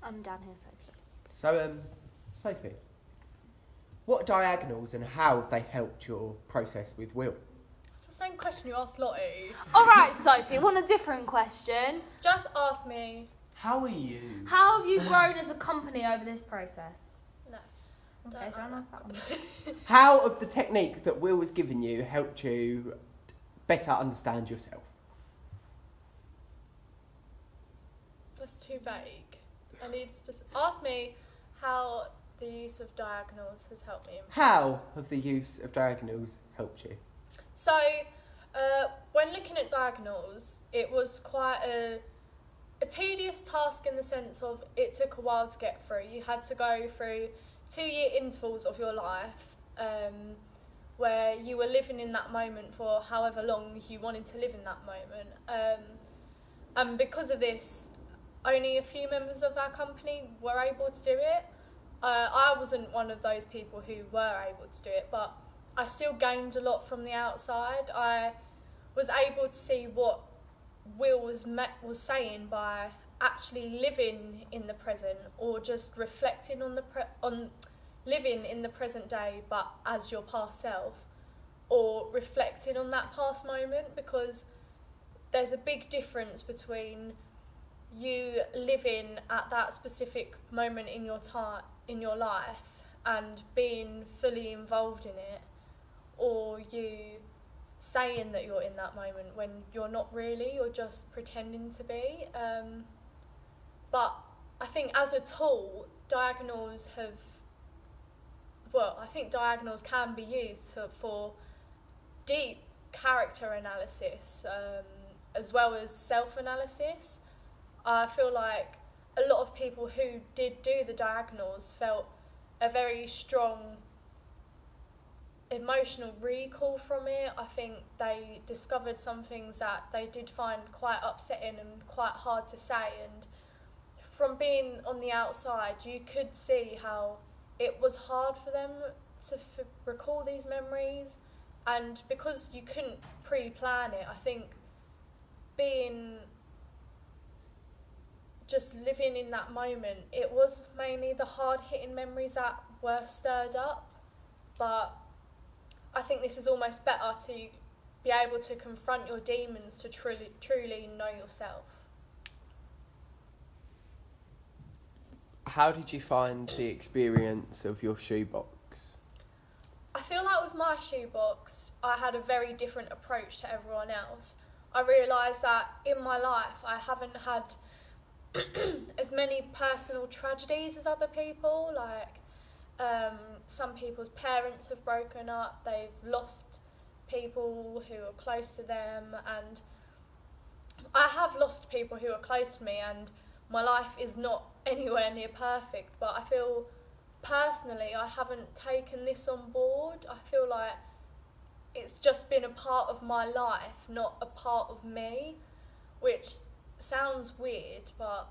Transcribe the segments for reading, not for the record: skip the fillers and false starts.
I'm down here, Sophie. So, Sophie, what are diagonals and how have they helped your process with Will? It's the same question you asked Lottie. All right, Sophie, want a different question? Just ask me. How are you? How have you grown as a company over this process? No. Okay, don't ask that one. How have the techniques that Will has given you helped you better understand yourself? That's too vague. I need ask me how the use of diagonals has helped me. How have the use of diagonals helped you? So, when looking at diagonals, it was quite a tedious task in the sense of it took a while to get through. You had to go through 2-year intervals of your life where you were living in that moment for however long you wanted to live in that moment. And because of this, only a few members of our company were able to do it. I wasn't one of those people who were able to do it, but I still gained a lot from the outside. I was able to see what Will was saying by actually living in the present, or just reflecting on living in the present day, but as your past self, or reflecting on that past moment, because there's a big difference between you living at that specific moment in your life and being fully involved in it, or you saying that you're in that moment when you're not really, you're just pretending to be. But I think as a tool, diagonals can be used for deep character analysis, as well as self-analysis. I feel like a lot of people who did do the diagonals felt a very strong emotional recall from it. I think they discovered some things that they did find quite upsetting and quite hard to say, and from being on the outside you could see how it was hard for them to recall these memories, and because you couldn't pre-plan it, I think being just living in that moment, it was mainly the hard-hitting memories that were stirred up. But I think this is almost better to be able to confront your demons, to truly know yourself. How did you find the experience of your shoebox? I feel like with my shoebox, I had a very different approach to everyone else. I realised that in my life, I haven't had as many personal tragedies as other people. Like, some people's parents have broken up, they've lost people who are close to them, and I have lost people who are close to me, and my life is not anywhere near perfect, but I feel personally I haven't taken this on board. I feel like it's just been a part of my life, not a part of me, which sounds weird, but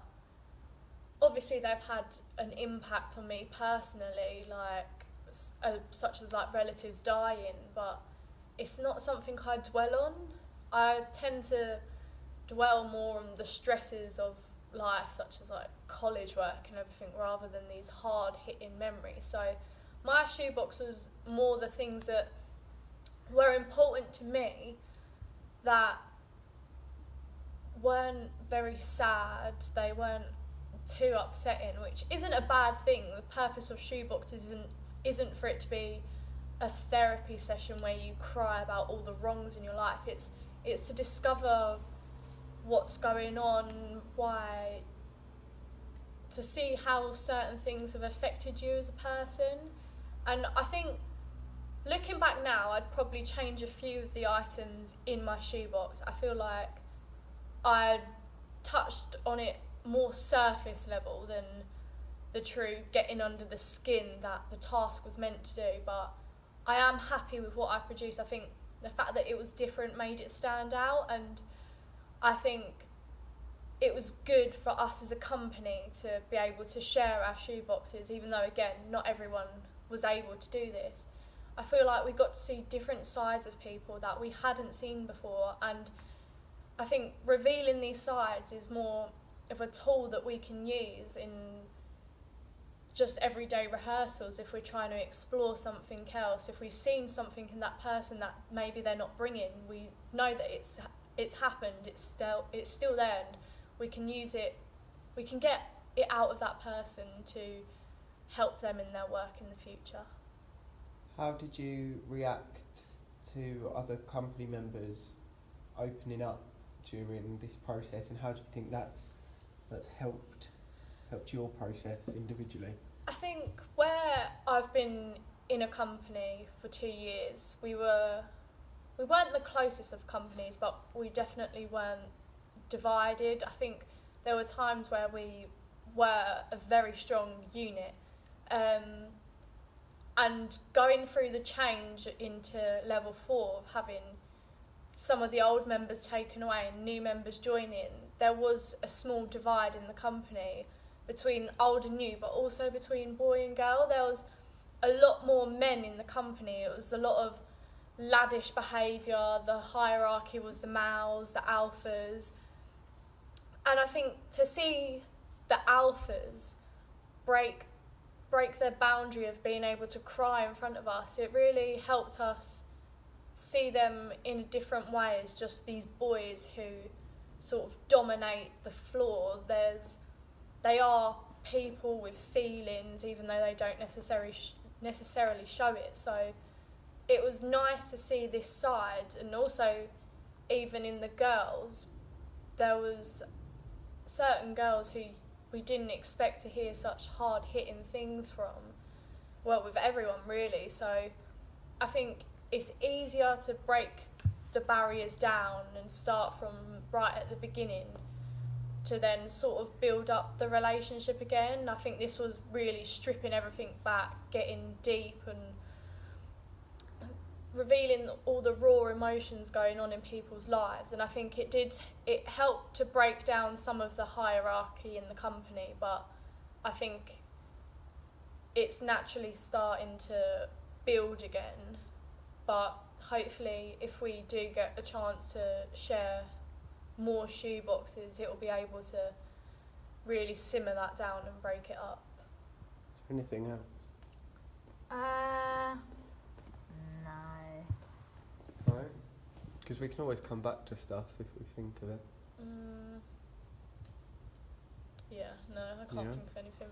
obviously they've had an impact on me personally, like such as like relatives dying, but it's not something I dwell on. I tend to dwell more on the stresses of life, such as like college work and everything, rather than these hard hitting memories. So my shoebox was more the things that were important to me, that weren't very sad, they weren't too upsetting, which isn't a bad thing. The purpose of shoeboxes isn't for it to be a therapy session where you cry about all the wrongs in your life. It's to discover what's going on, why, to see how certain things have affected you as a person. And I think looking back now, I'd probably change a few of the items in my shoebox. I feel like I touched on it more surface level than the true getting under the skin that the task was meant to do, but I am happy with what I produced. I think the fact that it was different made it stand out, and I think it was good for us as a company to be able to share our shoeboxes, even though, again, not everyone was able to do this. I feel like we got to see different sides of people that we hadn't seen before, and I think revealing these sides is more a tool that we can use in just everyday rehearsals. If we're trying to explore something else, if we've seen something in that person that maybe they're not bringing, we know that it's happened, it's still there, and we can use it, we can get it out of that person to help them in their work in the future. How did you react to other company members opening up during this process, and how do you think that's helped your process individually? I think where I've been in a company for 2 years, we weren't the closest of companies, but we definitely weren't divided. I think there were times where we were a very strong unit, and going through the change into level 4 of having some of the old members taken away and new members joining, there was a small divide in the company between old and new, but also between boy and girl. There was a lot more men in the company. It was a lot of laddish behaviour. The hierarchy was the males, the alphas. And I think to see the alphas break their boundary of being able to cry in front of us, it really helped us see them in a different way as just these boys who sort of dominate the floor. They are people with feelings, even though they don't necessarily show it. So it was nice to see this side, and also even in the girls, there was certain girls who we didn't expect to hear such hard-hitting things from. Well, with everyone really. So I think it's easier to break the barriers down and start from right at the beginning to then sort of build up the relationship again. I think this was really stripping everything back, getting deep and revealing all the raw emotions going on in people's lives. And I think it helped to break down some of the hierarchy in the company, but I think it's naturally starting to build again. But hopefully if we do get a chance to share more shoe boxes, it will be able to really simmer that down and break it up. Is there anything else? No. No? Because we can always come back to stuff if we think of it. Yeah, no, I can't Yeah. think of anything.